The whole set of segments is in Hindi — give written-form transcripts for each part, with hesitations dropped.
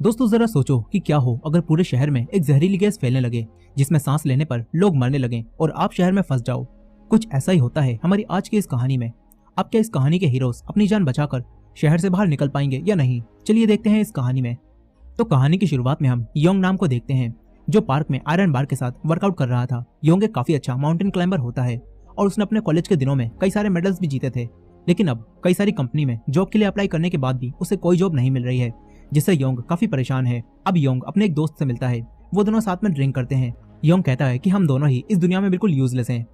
दोस्तों जरा सोचो कि क्या हो अगर पूरे शहर में एक जहरीली गैस फैलने लगे जिसमें सांस लेने पर लोग मरने लगे और आप शहर में फंस जाओ। कुछ ऐसा ही होता है हमारी आज की इस कहानी में। अब क्या इस कहानी के हीरोज अपनी जान बचाकर शहर से बाहर निकल पाएंगे या नहीं, चलिए देखते हैं इस कहानी में। तो कहानी की शुरुआत में हम योंग नाम को देखते हैं जो पार्क में आयरन बार के साथ वर्कआउट कर रहा था। योंग एक काफी अच्छा माउंटेन क्लाइंबर होता है और उसने अपने कॉलेज के दिनों में कई सारे मेडल्स भी जीते थे, लेकिन अब कई सारी कंपनी में जॉब के लिए अप्लाई करने के बाद भी उसे कोई जॉब नहीं मिल रही है, जिससे योंग काफी परेशान है। अब योंग अपने एक दोस्त से मिलता है, वो दोनों साथ में ड्रिंक करते हैं। योंग कहता है कि हम दोनों ही इस दुनिया में बिल्कुल यूजलेस हैं।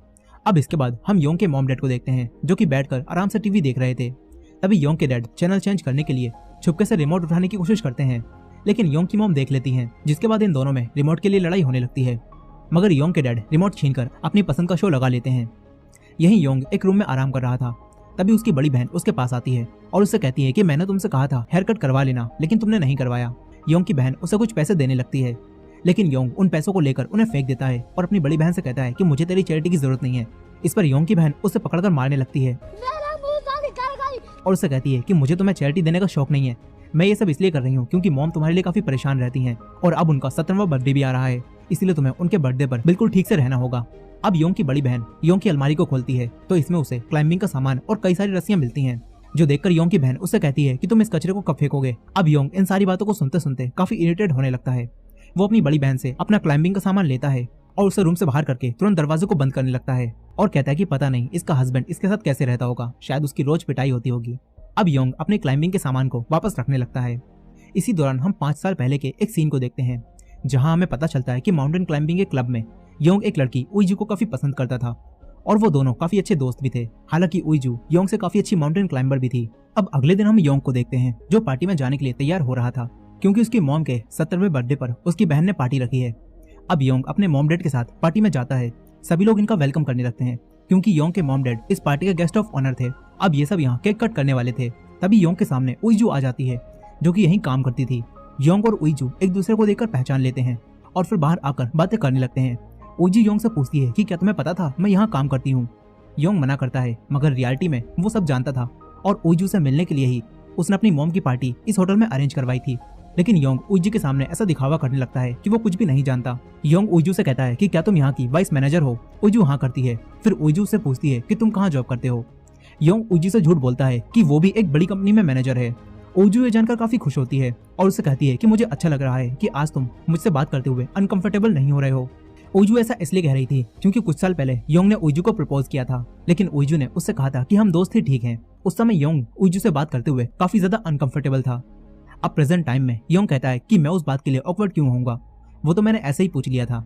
अब इसके बाद हम योंग के मॉम डैड को देखते हैं जो कि बैठकर आराम से टीवी देख रहे थे। तभी योंग के डैड चैनल चेंज करने के लिए छुपके से रिमोट उठाने की कोशिश करते हैं, लेकिन योंग की मॉम देख लेती हैं, जिसके बाद इन दोनों में रिमोट के लिए लड़ाई होने लगती है। मगर योंग के डैड रिमोट छीनकर अपनी पसंद का शो लगा लेते हैं। यहीं योंग एक रूम में आराम कर रहा था, तभी उसकी बड़ी बहन उसके पास आती है और उससे कहती है कि मैंने तुमसे कहा था हेयर कट करवा लेना, लेकिन तुमने नहीं करवाया। योंग की बहन उसे कुछ पैसे देने लगती है, लेकिन योंग उन पैसों को लेकर उन्हें फेंक देता है और अपनी बड़ी बहन से कहता है कि मुझे तेरी चैरिटी की जरूरत नहीं है। इस पर योंग की बहन उसे पकड़कर मारने लगती है और उससे कहती है कि मुझे तुम्हें चैरिटी देने का शौक नहीं है, मैं ये सब इसलिए कर रही हूँ क्योंकि मॉम तुम्हारे लिए काफी परेशान रहती हैं और अब उनका 17वां बर्थडे भी आ रहा है, इसलिए तुम्हें उनके बर्थडे पर बिल्कुल ठीक से रहना होगा। अब योंग की बड़ी बहन योंग की अलमारी को खोलती है तो इसमें उसे क्लाइंबिंग का सामान और कई सारी रस्सियां मिलती हैं, जो देखकर योंग की बहन उससे कहती है कि तुम इस कचरे को कब फेंकोगे। अब योंग इन सारी बातों को सुनते सुनते काफी इरिटेट होने लगता है। वो अपनी बड़ी बहन से अपना क्लाइंबिंग का सामान लेता है और उसे रूम से बाहर करके तुरंत दरवाजे को बंद करने लगता है और कहता है कि पता नहीं इसका हस्बैंड इसके साथ कैसे रहता होगा, शायद उसकी रोज पिटाई होती होगी। अब योंग अपने क्लाइंबिंग के सामान को वापस रखने लगता है। इसी दौरान हम 5 साल पहले के एक सीन को देखते हैं जहां हमें पता चलता है कि माउंटेन क्लाइंबिंग के क्लब में योंग एक लड़की उइजू को काफी पसंद करता था और वो दोनों काफी अच्छे दोस्त भी थे। हालांकि उइजू योंग से काफी अच्छी माउंटेन क्लाइंबर भी थी। अब अगले दिन हम योंग को देखते हैं जो पार्टी में जाने के लिए तैयार हो रहा था क्योंकि उसकी मॉम के 17वें बर्थडे पर उसकी बहन ने पार्टी रखी है। अब योंग अपने मॉम डैड के साथ पार्टी में जाता है। सभी लोग इनका वेलकम करने लगते हैं क्योंकि योंग के मॉम डैड इस पार्टी के गेस्ट ऑफ ऑनर थे। अब ये सब यहाँ केक कट करने वाले थे, तभी योंग के सामने उइजू आ जाती है जो कि यहीं काम करती थी। योंग और उइजू एक दूसरे को देखकर पहचान लेते हैं और फिर बाहर आकर बातें करने लगते हैं। उइजू योंग से पूछती है कि क्या तुम्हें पता था मैं यहाँ काम करती हूँ। योंग मना करता है, मगर रियलिटी में वो सब जानता था और उइजू से मिलने के लिए ही उसने अपनी मॉम की पार्टी इस होटल में अरेंज करवाई थी। लेकिन योंग उइजू के सामने ऐसा दिखावा करने लगता है कि वो कुछ भी नहीं जानता। योंग उइजू से कहता है कि क्या तुम यहाँ की वाइस मैनेजर हो। उइजू हाँ करती है। फिर उइजू से पूछती है कि तुम कहाँ जॉब करते हो। योंग उइजू से झूठ बोलता है कि वो भी एक बड़ी कंपनी में मैनेजर है। उइजू ये जानकर काफी खुश होती है और उससे कहती है कि मुझे अच्छा लग रहा है कि आज तुम मुझसे बात करते हुए अनकंफर्टेबल नहीं हो रहे हो। उइजू ऐसा इसलिए कह रही थी क्योंकि कुछ साल पहले योंग ने उइजू को प्रपोज किया था, लेकिन उइजू ने उससे कहा था कि हम दोस्त ही ठीक हैं। उस समय योंग उइजू से बात करते हुए काफी ज्यादा अनकंफर्टेबल था। अब प्रेजेंट टाइम में योंग कहता है कि मैं उस बात के लिए ऑकवर्ड क्यों होऊंगा, वो तो मैंने ऐसे ही पूछ लिया था,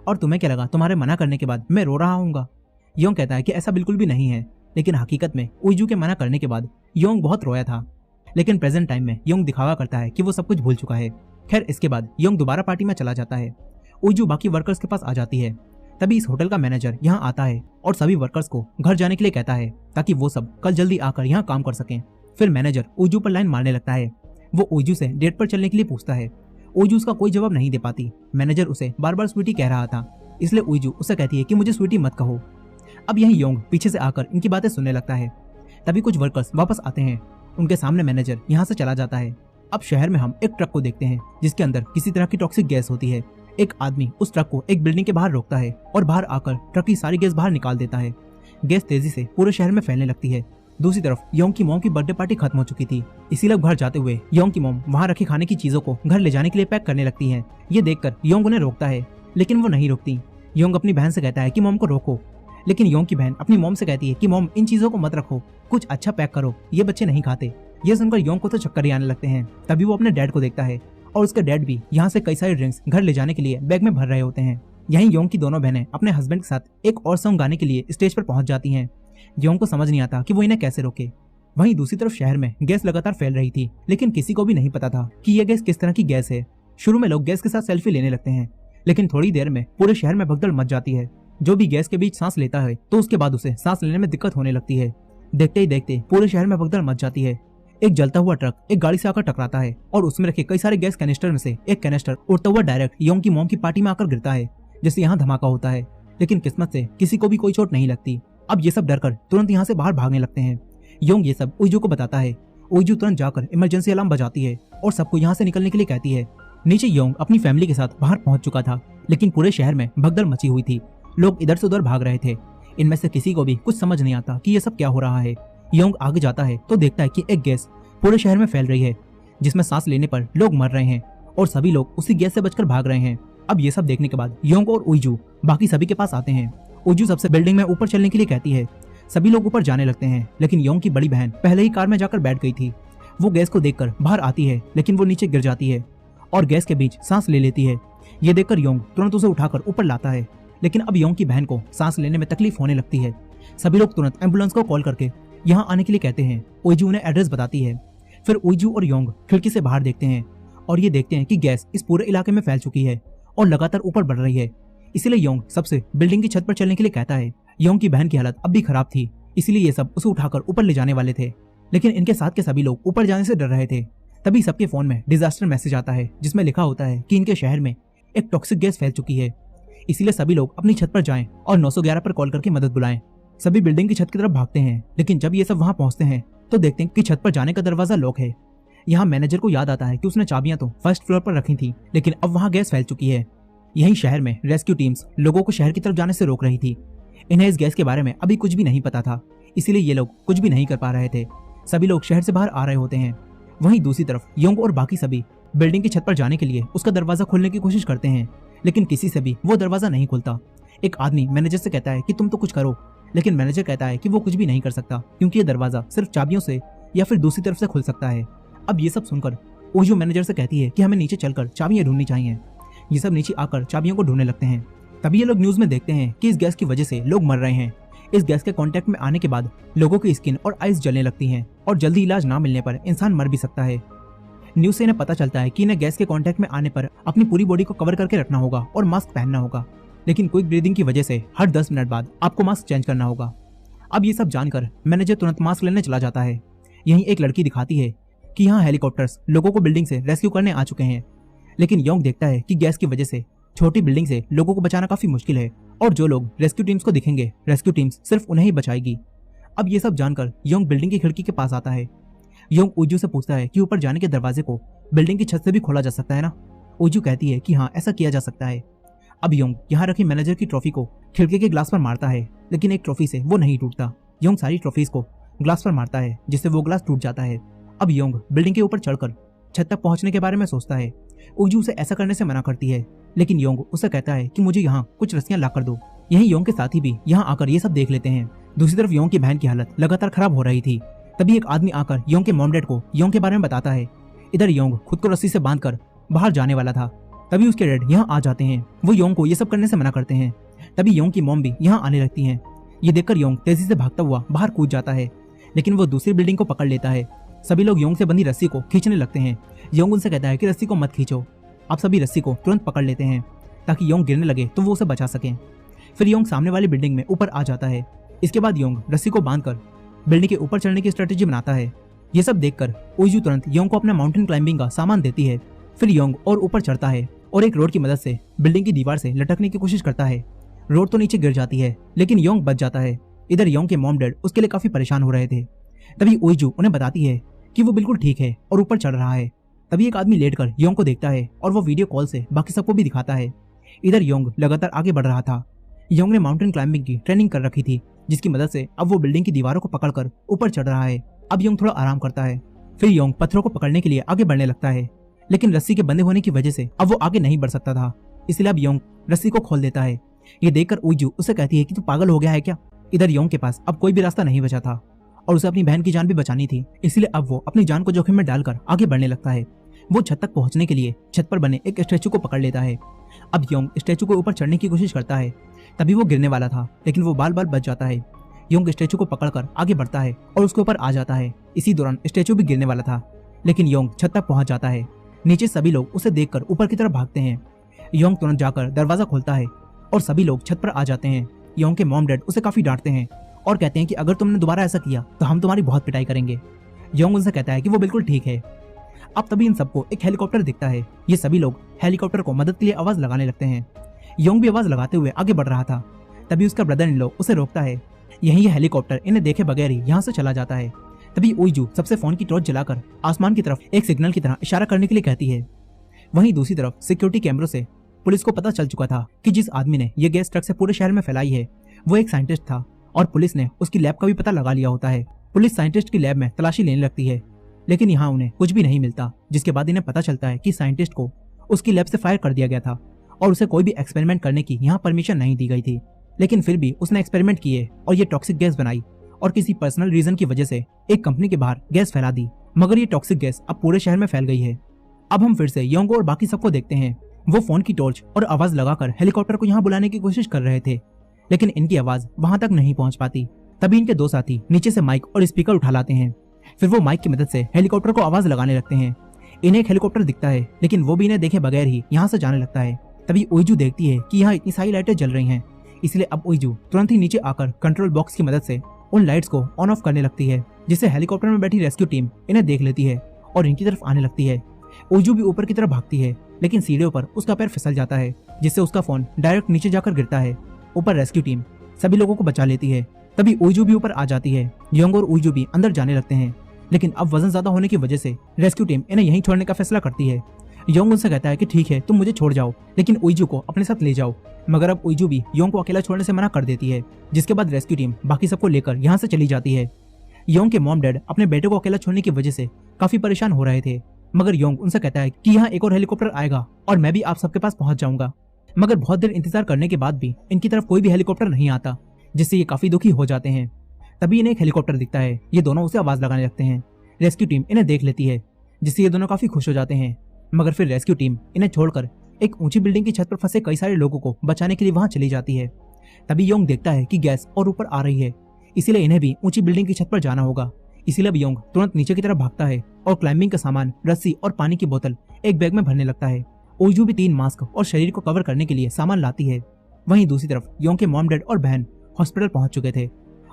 और तुम्हें क्या लगा तुम्हारे मना करने के बाद मैं रो रहा हूँगा। योंग कहता है कि ऐसा बिल्कुल भी नहीं है, लेकिन हकीकत में उइजू के मना करने के बाद योंग बहुत रोया था। लेकिन प्रेजेंट टाइम में योंग दिखावा करता है कि वो सब कुछ भूल चुका है। खैर इसके बाद योंग दोबारा पार्टी में चला जाता है। उइजू बाकी वर्कर्स के पास आ जाती है। तभी इस होटल का मैनेजर यहाँ आता है और सभी वर्कर्स को घर जाने के लिए कहता है ताकि वो सब कल जल्दी आकर यहाँ काम कर सकें। फिर मैनेजर उइजू पर लाइन मारने लगता है। वो उइजू से डेट पर चलने के लिए पूछता है। उइजू उसका कोई जवाब नहीं दे पाती। मैनेजर उसे बार बार स्वीटी कह रहा था, इसलिए उइजू उसे कहती है कि मुझे स्वीटी मत कहो। अब यही योंग पीछे से आकर इनकी बातें सुनने लगता है। तभी कुछ वर्कर्स वापस आते हैं। उनके सामने मैनेजर यहाँ से चला जाता है। अब शहर में हम एक ट्रक को देखते हैं जिसके अंदर किसी तरह की टॉक्सिक गैस होती है। एक आदमी उस ट्रक को एक बिल्डिंग के बाहर रोकता है और बाहर आकर ट्रक की सारी गैस बाहर निकाल देता है। गैस तेजी से पूरे शहर में फैलने लगती है। दूसरी तरफ योंग की मॉम की बर्थडे पार्टी खत्म हो चुकी थी, इसीलिए घर जाते हुए योंग की मॉम वहाँ रखे खाने की चीजों को घर ले जाने के लिए पैक करने लगती है। ये देखकर योंग उन्हें रोकता है, लेकिन वो नहीं रोकती। योंग अपनी बहन से कहता है कि मॉम को रोको, लेकिन योंग की बहन अपनी मॉम से कहती है कि मॉम इन चीजों को मत रखो, कुछ अच्छा पैक करो, ये बच्चे नहीं खाते। ये सुनकर योंग को तो चक्कर ही आने लगते हैं। तभी वो अपने डैड को देखता है और उसके डैड भी यहाँ से कई सारे ड्रिंक्स घर ले जाने के लिए बैग में भर रहे होते हैं। यहीं योंग की दोनों बहनें अपने हस्बैंड के साथ एक और सॉन्ग गाने के लिए स्टेज पर पहुंच जाती हैं। योंग को समझ नहीं आता कि वो इन्हें कैसे रोके। वहीं दूसरी तरफ शहर में गैस लगातार फैल रही थी, लेकिन किसी को भी नहीं पता था कि यह गैस किस तरह की गैस है। शुरू में लोग गैस के साथ सेल्फी लेने लगते हैं, लेकिन थोड़ी देर में पूरे शहर में भगदड़ मच जाती है। जो भी गैस के बीच सांस लेता है तो उसके बाद उसे सांस लेने में दिक्कत होने लगती है। देखते ही देखते पूरे शहर में भगदड़ मच जाती है। एक जलता हुआ ट्रक एक गाड़ी से आकर टकराता है और उसमें रखे कई सारे गैस कैनिस्टर में से एक कैनिस्टर उड़ता हुआ डायरेक्ट योंग की मॉम की पार्टी में आकर गिरता है, जिससे यहाँ धमाका होता है। लेकिन किस्मत से किसी को भी कोई चोट नहीं लगती। अब ये सब डरकर तुरंत यहाँ से बाहर भागने लगते हैं। योंग ये सब उइजू को बताता है। ओइजू तुरंत जाकर इमरजेंसी अलार्म बजाती है और सबको यहाँ से निकलने के लिए कहती है। नीचे योंग अपनी फैमिली के साथ बाहर पहुंच चुका था, लेकिन पूरे शहर में भगदड़ मची हुई थी। लोग इधर से उधर भाग रहे थे। इनमें से किसी को भी कुछ समझ नहीं आता कि ये सब क्या हो रहा है। योंग आगे जाता है तो देखता है कि एक गैस पूरे शहर में फैल रही है, जिसमें सांस लेने पर लोग मर रहे हैं और सभी लोग उसी गैस से बचकर भाग रहे हैं। अब ये सब देखने के बाद योंग और ओइजू बाकी सभी के पास आते हैं। ओइजू सबसे बिल्डिंग में ऊपर चलने के लिए कहती है। सभी लोग ऊपर जाने लगते हैं, लेकिन योंग की बड़ी बहन पहले ही कार में जाकर बैठ गई थी। वो गैस को देखकर बाहर आती है, लेकिन वो नीचे गिर जाती है और गैस के बीच सांस ले लेती है। ये देखकर योंग तुरंत उसे उठाकर ऊपर लाता है, लेकिन अब योंग की बहन को सांस लेने में तकलीफ होने लगती है। सभी लोग तुरंत एम्बुलेंस को कॉल करके यहाँ आने के लिए कहते हैं। ओइजू उन्हें एड्रेस बताती है। फिर ओइजू और योंग खिड़की से बाहर देखते हैं और ये देखते हैं कि गैस इस पूरे इलाके में फैल चुकी है और लगातार ऊपर बढ़ रही है। इसलिए योंग सबसे बिल्डिंग की छत पर चलने के लिए कहता है। योंग की बहन की हालत अब भी खराब थी, इसलिए ये सब उसे उठाकर ऊपर ले जाने वाले थे, लेकिन इनके साथ के सभी लोग ऊपर जाने से डर रहे थे। तभी सबके फोन में डिजास्टर मैसेज आता है, जिसमें लिखा होता है कि इनके शहर में एक टॉक्सिक गैस फैल चुकी है। इसीलिए सभी लोग अपनी छत पर जाएं और 911 पर कॉल करके मदद बुलाएं। सभी बिल्डिंग की छत की तरफ भागते हैं, लेकिन जब ये सब वहां पहुंचते हैं तो देखते हैं कि छत पर जाने का दरवाजा लॉक है। यहाँ मैनेजर को याद आता है कि उसने चाबियां तो फर्स्ट फ्लोर पर रखी थी, लेकिन अब वहाँ गैस फैल चुकी है। यही शहर में रेस्क्यू टीम्स लोगों को शहर की तरफ जाने से रोक रही थी। इन्हें इस गैस के बारे में अभी कुछ भी नहीं पता था, इसीलिए ये लोग कुछ भी नहीं कर पा रहे थे। सभी लोग शहर से बाहर आ रहे होते हैं। वहीं दूसरी तरफ योंग और बाकी सभी बिल्डिंग की छत पर जाने के लिए उसका दरवाजा खोलने की कोशिश करते हैं, लेकिन किसी से भी वो दरवाजा नहीं खुलता। एक आदमी मैनेजर से कहता है कि तुम तो कुछ करो, लेकिन मैनेजर कहता है कि वो कुछ भी नहीं कर सकता, क्योंकि ये दरवाजा सिर्फ चाबियों से या फिर दूसरी तरफ से खुल सकता है। अब ये सब सुनकर ओइजू मैनेजर से कहती है कि हमें नीचे चलकर चाबियां ढूंढनी चाहिए। ये सब नीचे आकर चाबियों को ढूंढने लगते हैं। तभी ये लोग न्यूज में देखते हैं कि इस गैस की वजह से लोग मर रहे हैं। इस गैस के कांटेक्ट में आने के बाद लोगों की स्किन और आइस जलने लगती हैं और जल्दी इलाज ना मिलने पर इंसान मर भी सकता है। न्यूज से इन्हें पता चलता है कि इन्हें गैस के कांटेक्ट में आने पर अपनी पूरी बॉडी को कवर करके रखना होगा और मास्क पहनना होगा, लेकिन क्विक ब्रीदिंग की वजह से हर 10 मिनट बाद आपको मास्क चेंज करना होगा। अब ये सब जानकर मैनेजर तुरंत मास्क लेने चला जाता है। यहीं एक लड़की दिखाती है कि यहाँ हेलीकॉप्टर्स लोगों को बिल्डिंग से रेस्क्यू करने आ चुके हैं, लेकिन योंग देखता है कि गैस की वजह से छोटी बिल्डिंग से लोगों को बचाना काफी मुश्किल है और जो लोग रेस्क्यू टीम्स को दिखेंगे, रेस्क्यू टीम्स सिर्फ उन्हें ही बचाएगी। अब ये सब जानकर योंग बिल्डिंग की खिड़की के पास आता है। योंग ओइजू से पूछता है कि ऊपर जाने के दरवाजे को बिल्डिंग की छत से भी खोला जा सकता है ना। ओइजू कहती है कि हाँ, ऐसा किया जा सकता है। अब योंग यहाँ रखी मैनेजर की ट्रॉफी को खिड़की के ग्लास पर मारता है, लेकिन एक ट्रॉफी से वो नहीं टूटता। योंग सारी ट्रॉफीज को ग्लास पर मारता है, जिससे वो ग्लास टूट जाता है। अब योंग बिल्डिंग के ऊपर चढ़कर छत तक पहुंचने के बारे में सोचता है। ओइजू उसे ऐसा करने से मना करती है, लेकिन योंग उसे कहता है कि मुझे यहाँ कुछ रस्सियां ला कर दो। यही योंग के साथी भी यहाँ आकर ये सब देख लेते हैं। दूसरी तरफ योंग की बहन की हालत लगातार खराब हो रही थी। तभी एक आदमी आकर योंग के मॉम डैड को योंग के बारे में बताता है। इधर योंग खुद को रस्सी से बांधकर बाहर जाने वाला था, तभी उसके डैड यहाँ आ जाते हैं। वो योंग को ये सब करने से मना करते हैं। तभी योंग की मॉम भी यहाँ आने लगती हैं। ये देखकर योंग तेजी से भागता हुआ बाहर कूद जाता है, लेकिन वो दूसरी बिल्डिंग को पकड़ लेता है। सभी लोग योंग से बंधी रस्सी को खींचने लगते हैं। योंग उनसे कहता है कि रस्सी को मत खींचो। आप सभी रस्सी को तुरंत पकड़ लेते हैं ताकि योंग गिरने लगे तो वो उसे बचा सकें। फिर योंग सामने वाली बिल्डिंग में ऊपर आ जाता है। इसके बाद योंग रस्सी को बांधकर बिल्डिंग के ऊपर चढ़ने की स्ट्रेटेजी बनाता है। ये सब देखकर ओइजू तुरंत योंग को अपना माउंटेन क्लाइंबिंग का सामान देती है। फिर योंग और ऊपर चढ़ता है और एक रोड की मदद से बिल्डिंग की दीवार से लटकने की कोशिश करता है। रोड तो नीचे गिर जाती है, लेकिन योंग बच जाता है। इधर योंग के मॉम डैड उसके लिए काफी परेशान हो रहे थे। तभी ओइजू उन्हें बताती है कि वो बिल्कुल ठीक है और ऊपर चढ़ रहा है। तभी एक आदमी लेटकर योंग को देखता है और वो वीडियो कॉल से बाकी सबको भी दिखाता है। इधर योंग लगातार आगे बढ़ रहा था। योंग ने माउंटेन क्लाइंबिंग की ट्रेनिंग कर रखी थी, जिसकी मदद से अब वो बिल्डिंग की दीवारों को पकड़कर ऊपर चढ़ रहा है। अब योंग थोड़ा आराम करता है। फिर योंग पत्थरों को पकड़ने के लिए आगे बढ़ने लगता है, लेकिन रस्सी के बंधे होने की वजह से अब वो आगे नहीं बढ़ सकता था। इसलिए अब योंग रस्सी को खोल देता है। ये देखकर ओइजू उसे कहती है कि तू पागल हो गया है क्या। इधर योंग के पास अब कोई भी रास्ता नहीं बचा था और उसे अपनी बहन की जान भी बचानी थी, इसलिए अब वो अपनी जान को जोखिम में डालकर आगे बढ़ने लगता है। वो छत तक पहुंचने के लिए छत पर बने एक स्टैचू को पकड़ लेता है। अब योंग स्टैचू के ऊपर चढ़ने की कोशिश करता है। तभी वो गिरने वाला था, लेकिन वो बाल बाल बच जाता है। योंग स्टैचू को पकड़कर आगे बढ़ता है और उसके ऊपर आ जाता है। इसी दौरान स्टैचू भी गिरने वाला था, लेकिन योंग छत तक पहुंच जाता है। नीचे सभी लोग उसे देखकर ऊपर की तरफ भागते हैं। योंग तुरंत जाकर दरवाजा खोलता है और सभी लोग छत पर आ जाते हैं। योंग के मॉम डैड उसे काफी डांटते हैं और कहते हैं कि अगर तुमने दोबारा ऐसा किया तो हम तुम्हारी बहुत पिटाई करेंगे। योंग उनसे कहता है कि वो बिल्कुल ठीक है। अब तभी इन सबको एक हेलीकॉप्टर दिखता है। ये सभी लोग हेलीकॉप्टर को मदद के लिए आवाज लगाने लगते हैं। योंग भी आवाज लगाते हुए आगे बढ़ रहा था। तभी उसका ब्रदर इन लॉ उसे रोकता है। यही ये हेलीकॉप्टर इन्हें देखे बगैर ही यहाँ से चला जाता है। तभी उइजू सबसे फोन की टॉर्च जलाकर आसमान की तरफ एक सिग्नल की तरह इशारा करने के लिए कहती है। वहीं दूसरी तरफ सिक्योरिटी कैमरों से पुलिस को पता चल चुका था कि जिस आदमी ने ये गैस ट्रक से पूरे शहर में फैलाई है वो एक साइंटिस्ट था और पुलिस ने उसकी लैब का भी पता लगा लिया होता है। पुलिस साइंटिस्ट की लैब में तलाशी लेने लगती है, लेकिन यहाँ उन्हें कुछ भी नहीं मिलता, जिसके बाद इन्हें पता चलता है कि साइंटिस्ट को उसकी लैब से फायर कर दिया गया था और उसे कोई भी एक्सपेरिमेंट करने की यहाँ परमिशन नहीं दी गई थी। लेकिन फिर भी उसने एक्सपेरिमेंट किए और ये टॉक्सिक गैस बनाई और किसी पर्सनल रीजन की वजह से एक कंपनी के बाहर गैस फैला दी, मगर ये टॉक्सिक गैस अब पूरे शहर में फैल गई है। अब हम फिर से योंगो और बाकी सबको देखते हैं। वो फोन की टॉर्च और आवाज लगाकर हेलीकॉप्टर को यहाँ बुलाने की कोशिश कर रहे थे, लेकिन इनकी आवाज वहां तक नहीं पहुंच पाती। तभी इनके दो साथी नीचे से माइक और स्पीकर उठा लाते हैं। फिर वो माइक की मदद से हेलीकॉप्टर को आवाज लगाने लगते हैं। इन्हें एक हेलीकॉप्टर दिखता है, लेकिन वो भी इन्हें देखे बगैर ही यहाँ से जाने लगता है। तभी उइजू देखती है कि यहाँ इतनी सारी लाइटें जल रही हैं, इसलिए अब उइजू तुरंत ही नीचे आकर कंट्रोल बॉक्स की मदद से उन लाइट्स को ऑन ऑफ करने लगती है, जिससे हेलीकॉप्टर में बैठी रेस्क्यू टीम इन्हें देख लेती है और इनकी तरफ आने लगती है। उइजू भी ऊपर की तरफ भागती है, लेकिन सीढ़ियों पर उसका पैर फिसल जाता है, जिससे उसका फोन डायरेक्ट नीचे जाकर गिरता है। ऊपर रेस्क्यू टीम सभी लोगों को बचा लेती है। तभी उइजू भी ऊपर आ जाती है। योंग और उइजू भी अंदर जाने लगते हैं, लेकिन अब वजन ज्यादा होने की वजह से रेस्क्यू टीम इन्हें यहीं छोड़ने का फैसला करती है। योंग उनसे कहता है कि ठीक है, तुम मुझे छोड़ जाओ, लेकिन उइजू को अपने साथ ले जाओ। मगर अब उइजू भी योंग को अकेला छोड़ने से मना कर देती है, जिसके बाद रेस्क्यू टीम बाकी सबको लेकर यहाँ से चली जाती है। योंग के मॉम डैड अपने बेटे को अकेला छोड़ने की वजह से काफी परेशान हो रहे थे, मगर योंग उनसे कहता है कि यहाँ एक और हेलीकॉप्टर आएगा और मैं भी आप सबके पास पहुंच जाऊंगा। मगर बहुत देर इंतजार करने के बाद भी इनकी तरफ कोई भी हेलीकॉप्टर नहीं आता, जिससे ये काफी दुखी हो जाते हैं। तभी इन्हें एक हेलीकॉप्टर दिखता है। ये दोनों उसे आवाज लगाने लगते हैं। रेस्क्यू टीम इन्हें देख लेती है, जिससे ये दोनों काफी खुश हो जाते हैं। मगर फिर रेस्क्यू टीम इन्हें छोड़कर एक ऊंची बिल्डिंग की छत पर फंसे कई सारे लोगों को बचाने के लिए वहां चली जाती है। तभी योंग देखता है कि गैस और ऊपर आ रही है, इसीलिए इन्हें भी ऊंची बिल्डिंग की छत पर जाना होगा। इसीलिए अब योंग तुरंत नीचे की तरफ भागता है और क्लाइंबिंग का सामान, रस्सी और पानी की बोतल एक बैग में भरने लगता है। उइजू भी 3 मास्क और शरीर को कवर करने के लिए सामान लाती है। वहीं दूसरी तरफ योंग के मॉम डैड और बहन हॉस्पिटल पहुंच चुके थे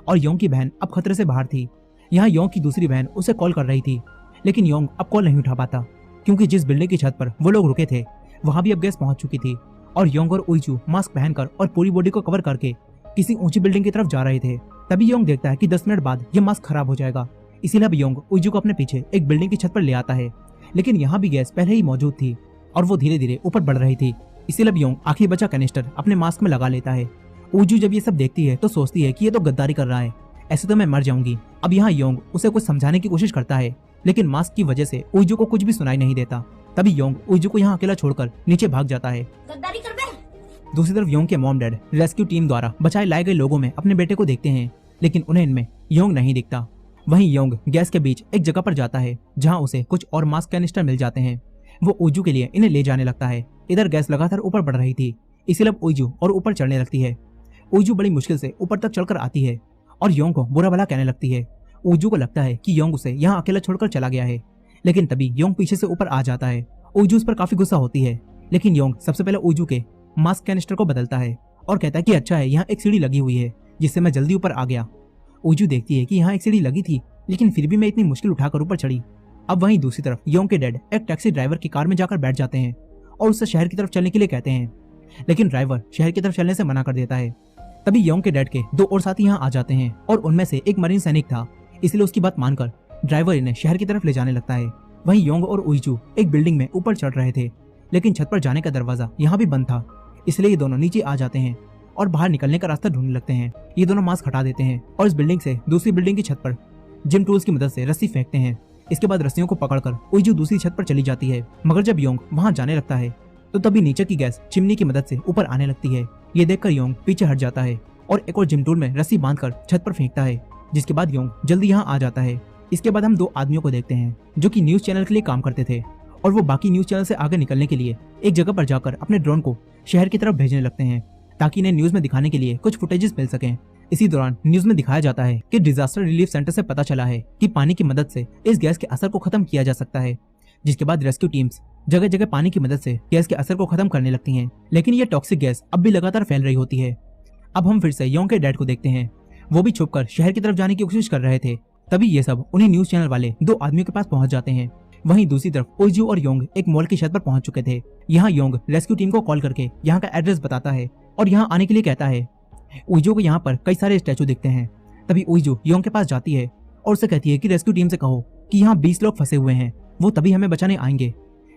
और योंग की बहन अब खतरे से बाहर थी। यहाँ योंग की दूसरी बहन उसे कॉल कर रही थी, लेकिन योंग अब कॉल नहीं उठा पाता, क्योंकि जिस बिल्डिंग की छत पर वो लोग रुके थे वहां भी अब गैस पहुंच चुकी थी और योंग और उइजू मास्क पहनकर और पूरी बॉडी को कवर करके किसी ऊंची बिल्डिंग की तरफ जा रहे थे। तभी योंग देखता है कि 10 मिनट बाद ये मास्क खराब हो जाएगा, इसीलिए अब योंग उइजू को अपने पीछे एक बिल्डिंग की छत पर ले आता है। लेकिन यहाँ भी गैस पहले ही मौजूद थी और वो धीरे धीरे ऊपर बढ़ रही थी, इसीलिए अब योंग आखिरी बचा कैनिस्टर अपने मास्क में लगा लेता है। उइजू जब ये सब देखती है तो सोचती है कि ये तो गद्दारी कर रहा है, ऐसे तो मैं मर जाऊंगी। अब यहाँ योंग उसे कुछ समझाने की कोशिश करता है, लेकिन मास्क की वजह से उइजू को कुछ भी सुनाई नहीं देता। तभी योंग उइजू को यहाँ अकेला छोड़कर नीचे भाग जाता है। गद्दारी कर बे। दूसरी तरफ योंग के मॉम डैड रेस्क्यू टीम द्वारा बचाए लाए गए लोगों में अपने बेटे को देखते हैं, लेकिन उन्हें इनमें योंग नहीं दिखता। वहीं योंग गैस के बीच एक जगह पर जाता है जहाँ उसे कुछ और मास्क कैनिस्टर मिल जाते हैं। वो उइजू के लिए इन्हें ले जाने लगता है। इधर गैस लगातार ऊपर बढ़ रही थी, इसीलिए अब उइजू और ऊपर चढ़ने लगती है। उइजू बड़ी मुश्किल से ऊपर तक चढ़कर आती है और योंग को बुरा भला कहने लगती है। उइजू को लगता है कि योंग उसे यहाँ अकेला छोड़कर चला गया है, लेकिन तभी योंग पीछे से ऊपर आ जाता है। उइजू उस पर काफी गुस्सा होती है, लेकिन योंग सबसे पहले उइजू के मास्क कैनिस्टर को बदलता है और कहता है कि अच्छा है यहाँ एक सीढ़ी लगी हुई है, जिससे मैं जल्दी ऊपर आ गया। उइजू देखती है कि यहाँ एक सीढ़ी लगी थी, लेकिन फिर भी मैं इतनी मुश्किल उठाकर ऊपर चढ़ी। अब वहीं दूसरी तरफ योंग के डैड एक टैक्सी ड्राइवर की कार में जाकर बैठ जाते हैं और उससे शहर की तरफ चलने के लिए कहते हैं, लेकिन ड्राइवर शहर की तरफ चलने से मना कर देता है। तभी योंग के डैड के 2 और साथी यहाँ आ जाते हैं और उनमें से एक मरीन सैनिक था, इसलिए उसकी बात मानकर ड्राइवर इन्हें शहर की तरफ ले जाने लगता है। वहीं योंग और उइजू एक बिल्डिंग में ऊपर चढ़ रहे थे, लेकिन छत पर जाने का दरवाजा यहाँ भी बंद था, इसलिए ये दोनों नीचे आ जाते हैं और बाहर निकलने का रास्ता ढूंढने लगते हैं। ये दोनों मास्क हटा देते हैं और इस बिल्डिंग से दूसरी बिल्डिंग की छत पर जिम टूल्स की मदद से रस्सी फेंकते हैं। इसके बाद रस्सियों को पकड़कर उइजू दूसरी छत पर चली जाती है, मगर जब योंग वहां जाने लगता है तो तभी नीचे की गैस चिमनी की मदद से ऊपर आने लगती है। ये देखकर योंग पीछे हट जाता है और एक और जिम टूल में रस्सी बांधकर छत पर फेंकता है, जिसके बाद योंग जल्दी यहाँ आ जाता है। इसके बाद हम 2 आदमियों को देखते हैं जो कि न्यूज चैनल के लिए काम करते थे और वो बाकी न्यूज चैनल से आगे निकलने के लिए एक जगह पर जाकर अपने ड्रोन को शहर की तरफ भेजने लगते हैं, ताकि इन्हें न्यूज में दिखाने के लिए कुछ फुटेजेस मिल सकें। इसी दौरान न्यूज में दिखाया जाता है कि डिजास्टर रिलीफ सेंटर से पता चला है कि पानी की मदद से इस गैस के असर को खत्म किया जा सकता है, जिसके बाद रेस्क्यू टीम्स जगह जगह पानी की मदद से गैस के असर को खत्म करने लगती हैं। लेकिन ये टॉक्सिक गैस अब भी लगातार फैल रही होती है। अब हम फिर से योंग के डैड को देखते हैं, वो भी छुपकर शहर की तरफ जाने की कोशिश कर रहे थे। तभी ये सब उन्हीं न्यूज चैनल वाले 2 आदमियों के पास पहुंच जाते हैं। वहीं दूसरी तरफ उइजू और योंग एक मॉल की छत पर पहुंच चुके थे। यहाँ योंग रेस्क्यू टीम को कॉल करके यहाँ का एड्रेस बताता है और यहाँ आने के लिए कहता है। उइजू को यहाँ पर कई सारे स्टैचू दिखते हैं। तभी उइजू योंग के पास जाती है और उसे कहती है कि रेस्क्यू टीम से कहो कि यहाँ 20 लोग फंसे हुए हैं, वो तभी हमें बचाने आएंगे।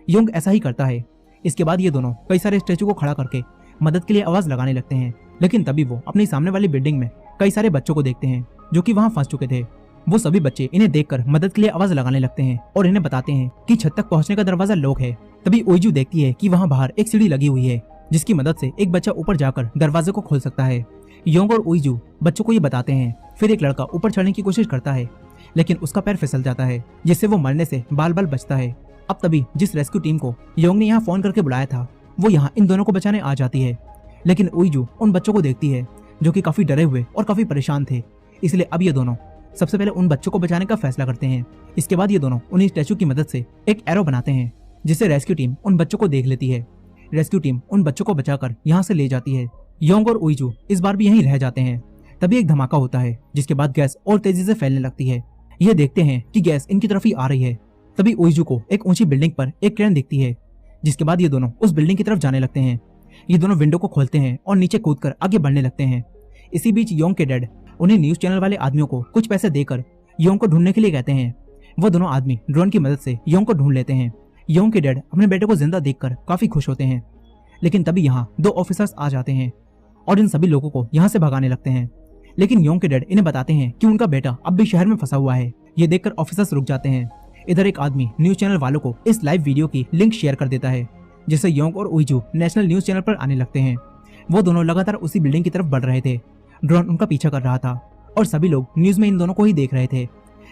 योंग ऐसा ही करता है। इसके बाद ये दोनों कई सारे स्टैचू को खड़ा करके मदद के लिए आवाज लगाने लगते हैं। लेकिन तभी वो अपनी सामने वाली बिल्डिंग में कई सारे बच्चों को देखते हैं जो कि वहां फंस चुके थे। वो सभी बच्चे इन्हें देखकर मदद के लिए आवाज लगाने लगते हैं और इन्हें बताते हैं कि छत तक पहुंचने का दरवाजा लॉक है। तभी ओइजू देखती है कि वहां बाहर एक सीढ़ी लगी हुई है जिसकी मदद से एक बच्चा ऊपर जाकर दरवाजे को खोल सकता है। योंग और ओइजू बच्चों को ये बताते हैं। फिर एक लड़का ऊपर चढ़ने की कोशिश करता है लेकिन उसका पैर फिसल जाता है जिससे वो मरने से बाल बाल बचता है। अब तभी जिस रेस्क्यू टीम को योंग ने यहाँ फोन करके बुलाया था वो यहाँ इन दोनों को बचाने आ जाती है। लेकिन ओइजू उन बच्चों को देखती है जो कि काफी डरे हुए और काफी परेशान थे। इसलिए अब ये दोनों सबसे पहले उन बच्चों को बचाने का फैसला करते हैं। इसके बाद ये दोनों उन्हीं स्टैचू की मदद से एक एरो बनाते हैं जिससे रेस्क्यू टीम उन बच्चों को देख लेती है। रेस्क्यू टीम उन बच्चों को बचाकर यहाँ से ले जाती है। योंग और ओइजू इस बार भी यहीं रह जाते हैं। तभी एक धमाका होता है जिसके बाद गैस और तेजी से फैलने लगती है। ये देखते हैं कि गैस इनकी तरफ ही आ रही है। तभी ओइजू को एक ऊंची बिल्डिंग पर एक क्रेन दिखती है जिसके बाद ये दोनों उस बिल्डिंग की तरफ जाने लगते हैं। ये दोनों विंडो को खोलते हैं और नीचे कूदकर आगे बढ़ने लगते हैं। इसी बीच योंग के डैड उन्हें न्यूज चैनल वाले आदमियों को कुछ पैसे देकर योंग को ढूंढने के लिए कहते हैं। वो दोनों आदमी ड्रोन की मदद से योंग को ढूंढ लेते हैं। योंग के डैड अपने बेटे को जिंदा देखकर काफी खुश होते हैं। लेकिन तभी यहाँ 2 ऑफिसर्स आ जाते हैं और इन सभी लोगों को यहाँ से भगाने लगते हैं। लेकिन योंग के डैड इन्हें बताते हैं कि उनका बेटा अब भी शहर में फंसा हुआ है। ये देखकर ऑफिसर्स रुक जाते हैं। इधर एक आदमी न्यूज चैनल वालों को इस लाइव वीडियो की लिंक शेयर कर देता है जिससे योंग और ओइजू नेशनल न्यूज चैनल पर आने लगते हैं। वो दोनों लगातार उसी बिल्डिंग की तरफ बढ़ रहे थे। ड्रोन उनका पीछा कर रहा था और सभी लोग न्यूज में इन दोनों को ही देख रहे थे।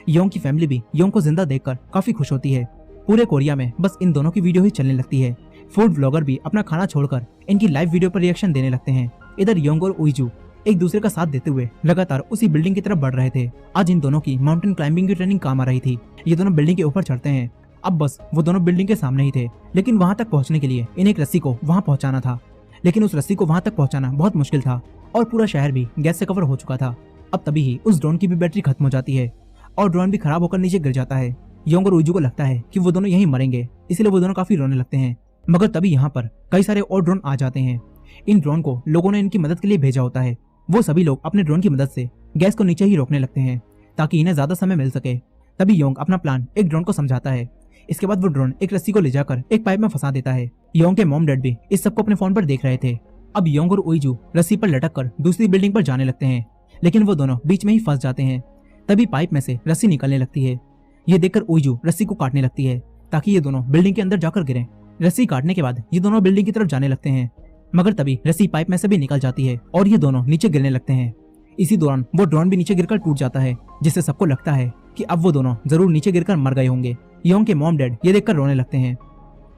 योंग की फैमिली भी योंग को जिंदा देखकर काफी खुश होती है। पूरे कोरिया में बस इन दोनों की वीडियो ही चलने लगती है। फूड व्लॉगर भी अपना खाना छोड़कर इनकी लाइव वीडियो पर रिएक्शन देने लगते हैं। इधर योंग और ओइजू एक दूसरे का साथ देते हुए लगातार उसी बिल्डिंग की तरफ बढ़ रहे थे। आज इन दोनों की माउंटेन क्लाइंबिंग की ट्रेनिंग काम आ रही थी। ये दोनों बिल्डिंग के ऊपर चढ़ते हैं। अब बस वो दोनों बिल्डिंग के सामने ही थे लेकिन वहां तक पहुंचने के लिए इन्हें एक रस्सी को वहां पहुंचाना था। लेकिन उस रस्सी को वहां तक पहुंचाना बहुत मुश्किल था और पूरा शहर भी गैस से कवर हो चुका था। अब तभी ही उस ड्रोन की भी बैटरी खत्म हो जाती है और ड्रोन भी खराब होकर नीचे गिर जाता है। योंग और ओइजू को लगता है कि वो दोनों यहीं मरेंगे, इसलिए वो दोनों काफी रोने लगते हैं। मगर तभी यहाँ पर कई सारे और ड्रोन आ जाते हैं। इन ड्रोन को लोगों ने इनकी मदद के लिए भेजा होता है। वो सभी लोग अपने ड्रोन की मदद से गैस को नीचे ही रोकने लगते हैं ताकि इन्हें ज्यादा समय मिल सके। तभी योंग अपना प्लान एक ड्रोन को समझाता है। इसके बाद वो ड्रोन एक रस्सी को ले जाकर एक पाइप में फंसा देता है। योंग के मॉम डैड भी इस सबको अपने फोन पर देख रहे थे। अब योंग और ओइजू रस्सी पर लटक कर दूसरी बिल्डिंग पर जाने लगते हैं लेकिन वो दोनों बीच में ही फंस जाते हैं। तभी पाइप में से रस्सी निकलने लगती है। ये देखकर ओइजू रस्सी को काटने लगती है ताकि ये दोनों बिल्डिंग के अंदर जाकर गिरें। रस्सी काटने के बाद ये दोनों बिल्डिंग की तरफ जाने लगते हैं मगर तभी रस्सी पाइप में से भी निकल जाती है और ये दोनों नीचे गिरने लगते हैं। इसी दौरान वो ड्रोन भी नीचे गिरकर टूट जाता है जिससे सबको लगता है कि अब वो दोनों जरूर नीचे गिरकर मर गए होंगे। योंग के मॉम डैड ये देखकर रोने लगते हैं।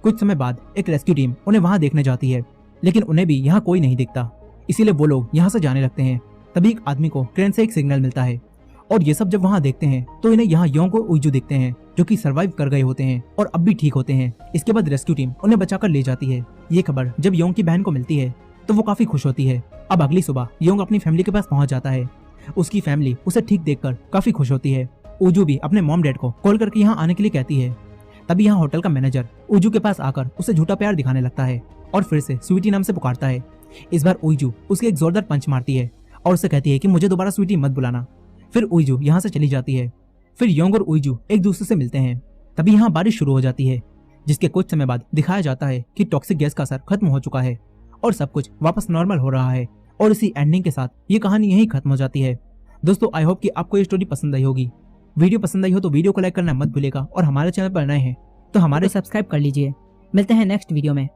कुछ समय बाद एक रेस्क्यू टीम उन्हें वहां देखने जाती है लेकिन उन्हें भी यहाँ कोई नहीं दिखता, इसीलिए वो लोग यहाँ से जाने लगते हैं। तभी एक आदमी को क्रेन से एक सिग्नल मिलता है और ये सब जब वहाँ देखते हैं तो इन्हें यहाँ योंग और ओइजू दिखते हैं जो कि सरवाइव कर गए होते हैं और अब भी ठीक होते हैं। इसके बाद रेस्क्यू टीम उन्हें बचाकर ले जाती है। ये खबर जब योंग की बहन को मिलती है तो वो काफी खुश होती है। अब अगली सुबह योंग अपनी फैमिली के पास पहुंच जाता है। उसकी फैमिली उसे ठीक देखकर काफी खुश होती है। ओइजू भी अपने मॉम डैड को कॉल करके यहाँ आने के लिए कहती है। तभी यहाँ होटल का मैनेजर ओइजू के पास आकर उसे झूठा प्यार दिखाने लगता है और फिर से स्वीटी नाम से पुकारता है। इस बार ओइजू उसके एक जोरदार पंच मारती है और उसे कहती है कि मुझे दोबारा स्वीटी मत बुलाना। फिर ओइजू यहाँ से चली जाती है। फिर योंग और ओइजू एक दूसरे से मिलते हैं। तभी यहाँ बारिश शुरू हो जाती है जिसके कुछ समय बाद दिखाया जाता है कि टॉक्सिक गैस का असर खत्म हो चुका है और सब कुछ वापस नॉर्मल हो रहा है। और इसी एंडिंग के साथ ये कहानी यहीं खत्म हो जाती है। दोस्तों आई होप कि आपको ये स्टोरी पसंद आई होगी। वीडियो पसंद आई हो तो वीडियो को लाइक करना मत भूलिएगा और हमारे चैनल पर नए हैं तो हमारे सब्सक्राइब कर लीजिए। मिलते हैं नेक्स्ट वीडियो में।